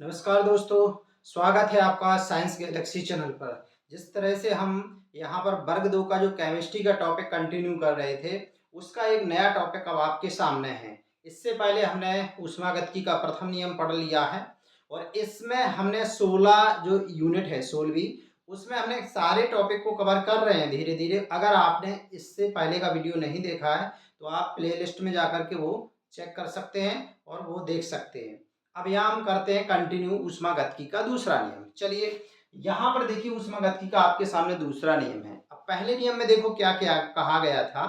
नमस्कार दोस्तों, स्वागत है आपका साइंस गैलेक्सी चैनल पर। जिस तरह से हम यहाँ पर वर्ग 2 का जो केमिस्ट्री का टॉपिक कंटिन्यू कर रहे थे, उसका एक नया टॉपिक अब आपके सामने है। इससे पहले हमने ऊष्मागतिकी का प्रथम नियम पढ़ लिया है और इसमें हमने 16 जो यूनिट है 16वीं, उसमें हमने सारे टॉपिक को कवर कर रहे हैं धीरे-धीरे। अगर आपने इससे पहले का वीडियो नहीं देखा है, तो आप प्लेलिस्ट में जाकर के वो चेक कर सकते हैं और वो देख सकते हैं। अब यहाँ हम करते हैं कंटिन्यू ऊष्मागतिकी का दूसरा नियम। चलिए, यहाँ पर देखिए ऊष्मागतिकी का आपके सामने दूसरा नियम है। अब पहले नियम में देखो क्या-क्या कहा गया था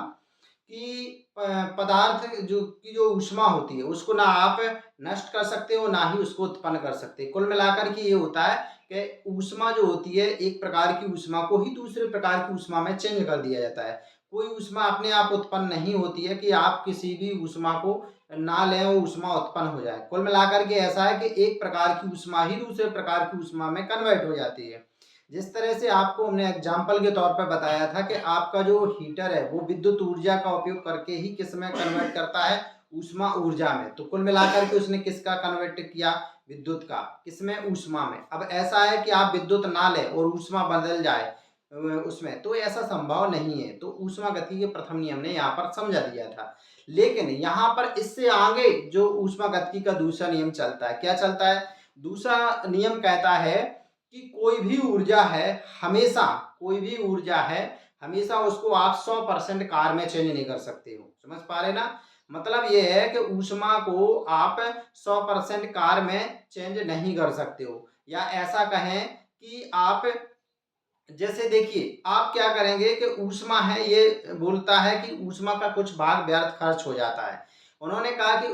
कि पदार्थ जो ऊष्मा होती है, उसको ना आप नष्ट कर सकते हो, ना ही उसको उत्पन्न कर सकते। कुल मिलाकर के ये होता है कि ऊष्मा जो होती है, एक प्रकार की ऊष्मा को ही दूसरे प्रकार की ऊष्मा में चेंज कर दिया जाता है। कोई ऊष्मा अपने आप उत्पन्न नहीं होती है कि आप किसी भी ऊष्मा को ना लें, वो ऊष्मा उत्पन्न हो जाए। कुल मिलाकर के ऐसा है कि एक प्रकार की ऊष्मा ही दूसरे प्रकार की ऊष्मा में कन्वर्ट हो जाती है। जिस तरह से आपको हमने एग्जाम्पल के तौर पर बताया था कि आपका जो हीटर है, वो विद्युत ऊर्जा का उपयोग करके ही किस में कन्वर्ट करता है? ऊष्मा ऊर्जा में। तो कुल मिलाकर के उसने किसका कन्वर्ट किया? विद्युत का। किसमें? ऊष्मा में। अब ऐसा है कि आप विद्युत ना लें और ऊष्मा बदल जाए उसमें, तो ऐसा संभव नहीं है। तो ऊष्मागतिकी के प्रथम नियम ने यहाँ पर समझा दिया था। लेकिन यहाँ पर इससे आगे जो ऊष्मागतिकी का दूसरा नियम चलता है, क्या चलता है? दूसरा नियम कहता है कि कोई भी ऊर्जा है, हमेशा उसको आप 100% कार्य में चेंज नहीं कर सकते हो। समझ पा रहे ना? मतलब ये है कि ऊष्मा को आप 100% कार्य में चेंज नहीं कर सकते हो, या ऐसा कहें कि आप जैसे देखिए, आप क्या करेंगे कि ऊष्मा है, ये बोलता है कि ऊष्मा का कुछ भाग व्यर्थ खर्च हो जाता है। उन्होंने कहा कि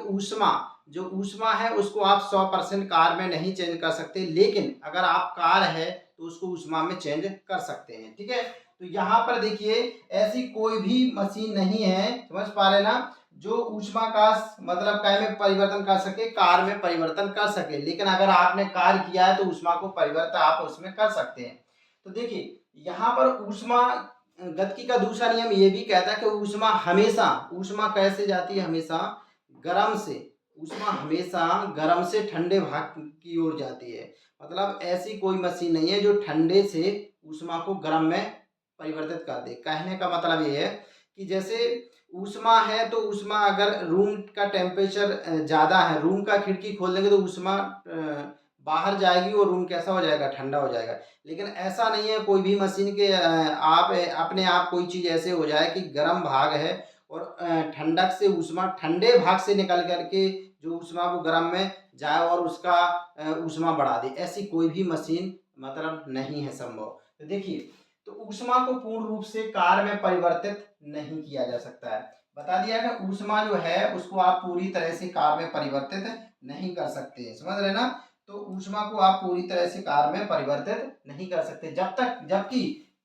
जो ऊष्मा है उसको आप 100% कार में नहीं चेंज कर सकते, लेकिन अगर आप कार है तो उसको ऊष्मा में चेंज कर सकते हैं, ठीक है? तो यहाँ पर देखिए, ऐसी कोई भी मशीन नहीं है, समझ पा रहे ना? जो ऊष्मा का मतलब काय में परिवर्तन कर सके, कार में परिवर्तन कर सके। लेकिन अगर आपने कार किया है तो ऊष्मा को परिवर्तन आप उसमें कर सकते हैं। तो देखिए, यहाँ पर ऊष्मा गतिकी का दूसरा नियम ये भी कहता है कि ऊष्मा कैसे जाती है? हमेशा गर्म से। ऊष्मा हमेशा गर्म से ठंडे भाग की ओर जाती है। मतलब ऐसी कोई मशीन नहीं है जो ठंडे से ऊष्मा को गर्म में परिवर्तित कर दे। कहने का मतलब ये है कि जैसे ऊष्मा है, तो ऊष्मा अगर रूम का टेम्परेचर ज़्यादा है, रूम का खिड़की खोल देंगे तो ऊष्मा बाहर जाएगी और रूम कैसा हो जाएगा? ठंडा हो जाएगा। लेकिन ऐसा नहीं है कोई भी मशीन के आप अपने आप कोई चीज़ ऐसे हो जाए कि गर्म भाग है और ठंडक से ऊष्मा ठंडे भाग से निकल कर के जो ऊष्मा वो गर्म में जाए और उसका ऊष्मा बढ़ा दे। ऐसी कोई भी मशीन मतलब नहीं है संभव। तो देखिए, तो ऊष्मा को पूर्ण रूप से कार्य में परिवर्तित नहीं किया जा सकता है। बता दिया कि ऊष्मा जो है उसको आप पूरी तरह से कार्य में परिवर्तित नहीं कर सकते। समझ रहे ना? तो ऊष्मा को आप पूरी तरह से कार में परिवर्तित नहीं कर सकते, जबकि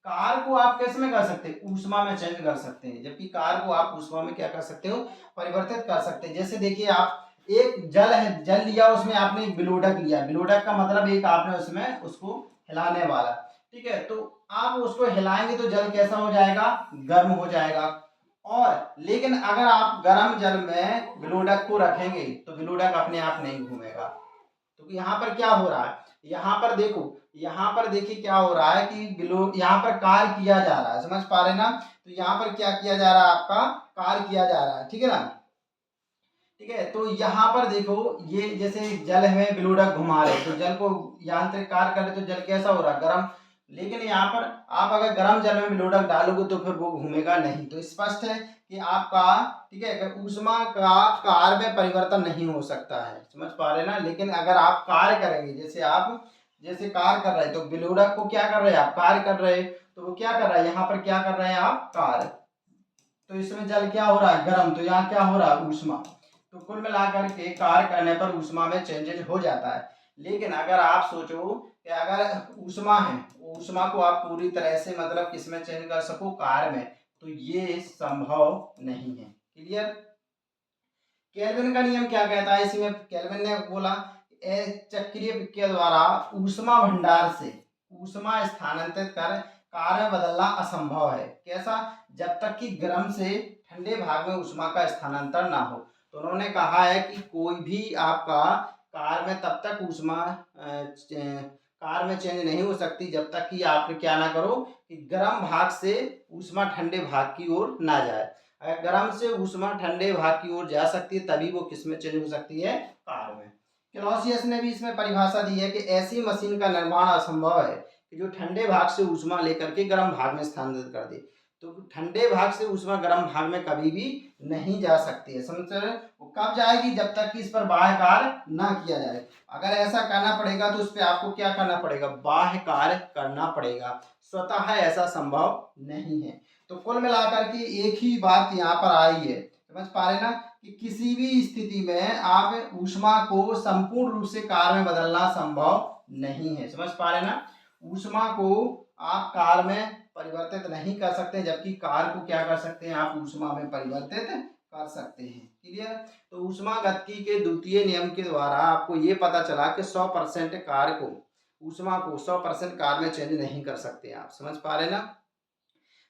कार को आप किस में कर सकते हैं? ऊष्मा में चेंज कर सकते हैं। जबकि कार को आप ऊष्मा में क्या कर सकते हो? परिवर्तित कर सकते हैं। जैसे देखिए, आप एक जल है, जल लिया, उसमें आपने एक विलोडक लिया। विलोडक का मतलब एक आपने उसमें उसको हिलाने वाला, ठीक है? तो आप उसको हिलाएंगे तो जल कैसा हो जाएगा? गर्म हो जाएगा। और लेकिन अगर आप गर्म जल में विलोडक को रखेंगे तो विलोडक अपने आप नहीं घूमेगा। तो यहाँ पर क्या हो रहा है? यहाँ पर देखो, यहाँ पर देखिए क्या हो रहा है कि यहाँ पर कार्य किया जा रहा है। समझ पा रहे ना? तो यहाँ पर क्या किया जा रहा है? आपका कार्य किया जा रहा है, ठीक है ना? ठीक है, तो यहाँ पर देखो, ये जैसे जल में विलोडक घुमा रहे, तो जल को यांत्रिक कार्य करे तो जल कैसा हो रहा है? गर्म। लेकिन यहाँ पर आप अगर गर्म जल में विलोडक डालोगे तो फिर वो घूमेगा नहीं। तो स्पष्ट है कि आपका, ठीक है, कि ऊष्मा का कार्य में परिवर्तन नहीं हो सकता है। समझ पा रहे ना? लेकिन अगर आप कार्य करेंगे, जैसे कार्य कर रहे हैं, तो विलोडक को क्या कर रहे हैं? आप कार्य कर रहे हैं, तो वो क्या कर रहा है? यहाँ पर क्या कर रहे हैं आप? कार्य। तो इसमें जल क्या हो रहा है? गर्म। तो यहाँ क्या हो रहा है? ऊष्मा। तो कुल मिलाकर के कार्य करने पर ऊष्मा में चेंजेज हो जाता है। लेकिन अगर आप सोचो कि अगर ऊष्मा है, ऊष्मा को आप पूरी तरह से मतलब किसमें चेंज कर सको? कार्य में, तो ये संभव नहीं है। क्लियर? केल्विन का नियम क्या कहता है? इसमें केल्विन ने बोला, चक्रीय प्रक्रिया द्वारा ऊष्मा भंडार से ऊष्मा स्थानांतरित कर कार्य बदलना असंभव है। कैसा? जब तक कि गर्म से ठंडे भाग में ऊष्मा का स्थानांतरण ना हो। तो उन्होंने कहा है कि कोई भी आपका कार में तब तक ऊष्मा कार में चेंज नहीं हो सकती जब तक कि आप क्या ना करो कि गर्म भाग से ऊष्मा ठंडे भाग की ओर ना जाए। अगर गर्म से ऊष्मा ठंडे भाग की ओर जा सकती है तभी वो किस में चेंज हो सकती है, कार में। क्लॉसियस ने भी इसमें परिभाषा दी है कि ऐसी मशीन का निर्माण असंभव है कि जो ठंडे भाग से ऊष्मा लेकर के गर्म भाग में स्थानांतरित कर दे। तो ठंडे भाग से ऊष्मा गर्म भाग में कभी भी नहीं जा सकती है, समझ रहे हैं? वो कब जाएगी, जब तक कि इस पर बाह्य कार्य ना किया जाए। अगर ऐसा करना पड़ेगा तो उस पर आपको क्या करना पड़ेगा, बाह्य कार्य करना पड़ेगा, स्वतः ऐसा संभव नहीं है। तो कुल मिलाकर के एक ही बात यहाँ पर आ रही है, समझ पा रहे ना, कि किसी भी स्थिति में आप ऊष्मा को संपूर्ण रूप से कार्य में बदलना संभव नहीं है, समझ पा रहे ना। ऊष्मा को आप कार्य में परिवर्तित नहीं कर सकते, जबकि कार्य को क्या कर सकते हैं, आप ऊष्मा में परिवर्तित कर सकते हैं। क्लियर। तो ऊष्मागतिकी के द्वितीय नियम के द्वारा आपको ये पता चला कि 100% कार्य को, ऊष्मा को 100% कार्य में चेंज नहीं कर सकते आप, समझ पा रहे ना।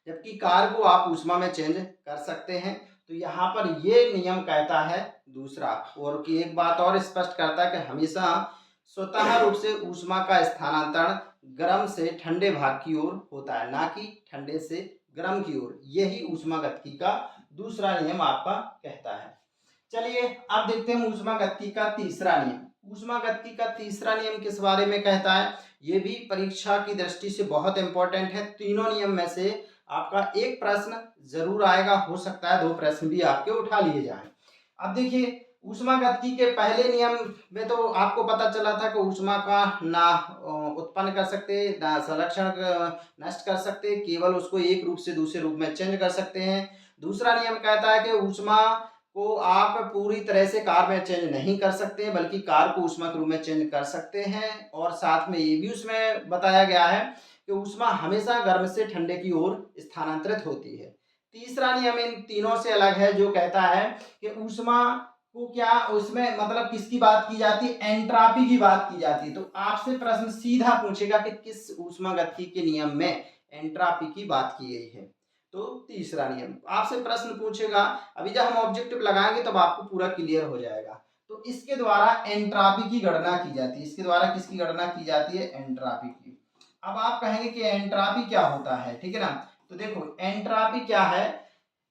जबकि कार्य को आप ऊष्मा में चेंज कर सकते हैं। तो यहाँ पर ये नियम कहता है दूसरा, और कि एक बात और स्पष्ट करता है कि हमेशा स्वतः रूप से ऊष्मा का स्थानांतरण गर्म से ठंडे भाग की ओर होता है, ना कि ठंडे से गर्म की ओर। यही ऊष्मागतिकी का दूसरा नियम आपका कहता है। चलिए अब देखते हैं ऊष्मागतिकी का तीसरा नियम। ऊष्मागतिकी का तीसरा नियम किस बारे में कहता है, ये भी परीक्षा की दृष्टि से बहुत इंपॉर्टेंट है। तीनों नियम में से आपका एक प्रश्न जरूर आएगा, हो सकता है 2 प्रश्न भी आपके उठा लिए जाएं। अब देखिए ऊष्मागतिकी के पहले नियम में तो आपको पता चला था कि ऊष्मा का ना उत्पन्न कर सकते, ना संरक्षण नष्ट कर सकते, केवल उसको एक रूप से दूसरे रूप में चेंज कर सकते हैं। दूसरा नियम कहता है कि ऊष्मा को आप पूरी तरह से कार्य में चेंज नहीं कर सकते, बल्कि कार्य को ऊष्मा के रूप में चेंज कर सकते हैं। और साथ में ये भी उसमें बताया गया है कि ऊष्मा हमेशा गर्म से ठंडे की ओर स्थानांतरित होती है। तीसरा नियम इन तीनों से अलग है, जो कहता है कि ऊष्मा को क्या, उसमें मतलब किसकी बात की जाती है, एंट्रापी की बात की जाती है। तो आपसे प्रश्न सीधा पूछेगा कि किस ऊष्मागतिकी के नियम में एंट्रापी की बात की गई है। तो तीसरा नियम आपसे प्रश्न पूछेगा, अभी जब हम ऑब्जेक्टिव लगाएंगे तब आपको पूरा क्लियर हो जाएगा। तो इसके द्वारा एंट्रापी की गणना की जाती है। इसके द्वारा किसकी गणना की जाती है, एंट्रापी की। अब आप कहेंगे कि एंट्रापी क्या होता है, ठीक है ना। तो देखो एंट्रापी क्या है,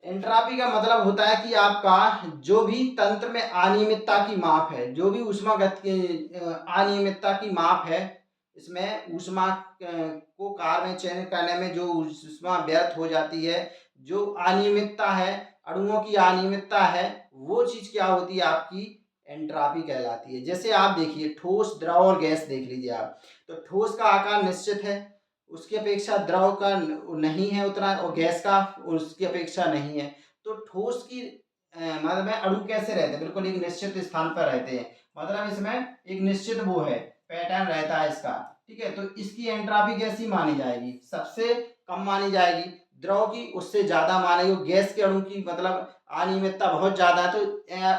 एंट्रापी का मतलब होता है कि आपका जो भी तंत्र में अनियमितता की माप है, जो भी ऊष्मागतिकी अनियमितता की माप है, इसमें ऊष्मा को कार्य में चयन करने में जो ऊष्मा व्यर्थ हो जाती है, जो अनियमितता है, अणुओं की अनियमितता है, वो चीज क्या होती है, आपकी एंट्रापी कहलाती है। जैसे आप देखिए ठोस, द्रव और गैस देख लीजिए आप, तो ठोस का आकार निश्चित है, उसकी अपेक्षा द्रव का नहीं है उतना, और गैस का उसकी अपेक्षा नहीं है। तो ठोस की मतलब में अणु कैसे रहते हैं, बिल्कुल एक निश्चित स्थान पर रहते हैं, मतलब इसमें एक निश्चित वो है, पैटर्न रहता है इसका, ठीक है। तो इसकी एंट्रापी कैसी मानी जाएगी, सबसे कम मानी जाएगी। द्रव की उससे ज्यादा मानेगी, गैस के अणु की मतलब अनियमितता बहुत ज्यादा है। तो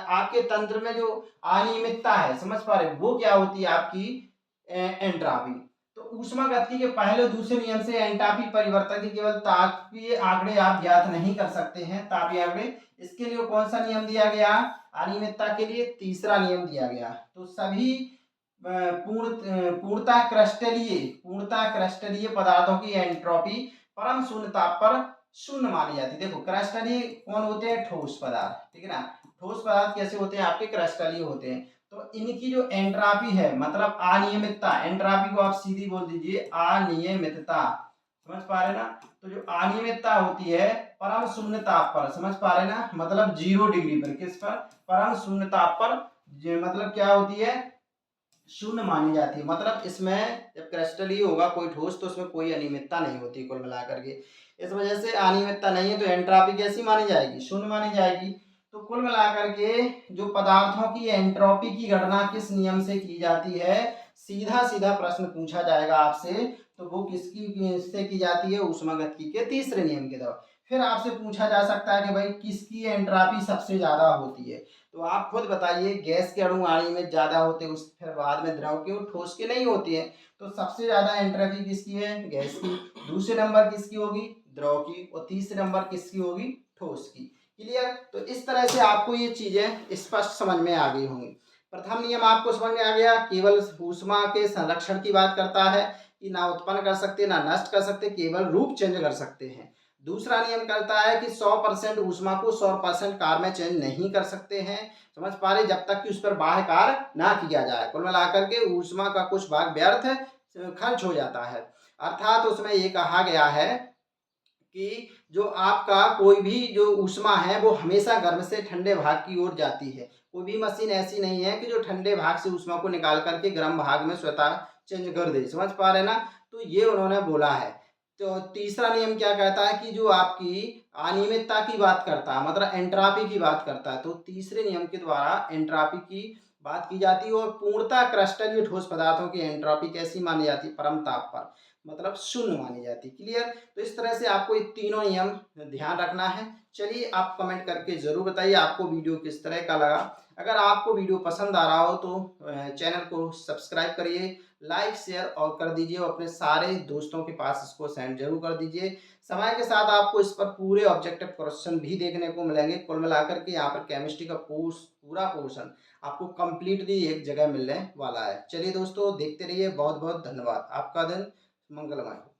आपके तंत्र में जो अनियमितता है, समझ पा रहे, वो क्या होती है, आपकी एंट्रापी। तो ऊष्मागतिकी के पहले और दूसरे नियम से एंट्रापी परिवर्तन के केवल तापीय आंकड़े आप ज्ञात नहीं कर सकते हैं, तापीय आंकड़े। इसके लिए कौन सा नियम दिया गया, अनियमितता के लिए तीसरा नियम दिया गया। तो सभी पूर्णता क्रिस्टलीय पदार्थों की एंट्रोपी परम शून्य ताप पर शून्य मानी जाती है। देखो क्रिस्टलीय कौन होते हैं, ठोस पदार्थ, ठीक है ना। ठोस पदार्थ कैसे होते हैं, आपके क्रिस्टलीय होते हैं। तो इनकी जो एंट्रापी है, मतलब अनियमितता, एंट्रापी को आप सीधी बोल दीजिए अनियमितता, समझ पा रहे ना। तो जो अनियमितता होती है परम शून्य ताप पर, समझ पा रहे ना, मतलब 0 डिग्री पर, किस पर, परम शून्य ताप पर, मतलब क्या होती है, शून्य मानी जाती है। मतलब इसमें जब क्रिस्टलीय होगा कोई ठोस, तो उसमें कोई अनियमितता नहीं होती कुल मिलाकर के। इस वजह से अनियमितता नहीं है, तो एंट्रोपी कैसी मानी जाएगी, शून्य मानी जाएगी। तो कुल मिलाकर के जो पदार्थों की एंट्रोपी की गणना किस नियम से की जाती है, सीधा सीधा प्रश्न पूछा जाएगा आपसे, तो वो किसकी से की जाती है, ऊष्मागतिकी के तीसरे नियम के द्वारा। फिर आपसे पूछा जा सकता है कि भाई किसकी एंट्रोपी सबसे ज्यादा होती है। तो आप खुद बताइए, गैस के अणु आणी में ज्यादा होते हैं, उस फिर बाद में द्रव के और ठोस के नहीं होती है। तो सबसे ज्यादा एंट्रोपी किसकी है, गैस की। दूसरे नंबर किसकी होगी, द्रव की। और तीसरे नंबर किसकी होगी, ठोस की। क्लियर। तो इस तरह से आपको ये चीजें स्पष्ट समझ में आ गई होंगी। प्रथम नियम आपको समझ में आ गया, केवल ऊष्मा के संरक्षण की बात करता है कि ना उत्पन्न कर सकते ना नष्ट कर सकते, केवल रूप चेंज कर सकते हैं। दूसरा नियम करता है कि 100% ऊष्मा को 100% कार्य में चेंज नहीं कर सकते हैं, समझ पा रहे, जब तक कि उस पर बाह्य कार्य ना किया जाए। कुल मिलाकर के ऊष्मा का कुछ भाग व्यर्थ खर्च हो जाता है, अर्थात उसमें ये कहा गया है कि जो आपका कोई भी जो ऊष्मा है वो हमेशा गर्म से ठंडे भाग की ओर जाती है। कोई भी मशीन ऐसी नहीं है कि जो ठंडे भाग से ऊष्मा को निकाल करके गर्म भाग में स्वतः चेंज कर दे। समझ पा रहे हैं ना? तो ये उन्होंने बोला है। तो तीसरा नियम क्या कहता है कि जो आपकी अनियमितता की बात करता है, मतलब एंट्रोपी की बात करता है। तो तीसरे नियम के द्वारा एंट्रोपी की बात की जाती है और पूर्णतः क्रिस्टल या ठोस पदार्थों की एंट्रोपी कैसी मानी जाती है? परम ताप पर, मतलब शून्य मानी जाती है। क्लियर? तो इस तरह से आपको ये तीनों नियम ध्यान रखना है। चलिए आप कमेंट करके ज़रूर बताइए आपको वीडियो किस तरह का लगा। अगर आपको वीडियो पसंद आ रहा हो तो चैनल को सब्सक्राइब करिए, लाइक शेयर और कर दीजिए और अपने सारे दोस्तों के पास इसको सेंड जरूर कर दीजिए। समय के साथ आपको इस पर पूरे ऑब्जेक्टिव क्वेश्चन भी देखने को मिलेंगे। कुल मिलाकर के यहाँ पर केमिस्ट्री का पूरा पोर्शन आपको कंप्लीटली एक जगह मिलने वाला है। चलिए दोस्तों देखते रहिए, बहुत बहुत धन्यवाद। आपका दिन मंगलमय हो।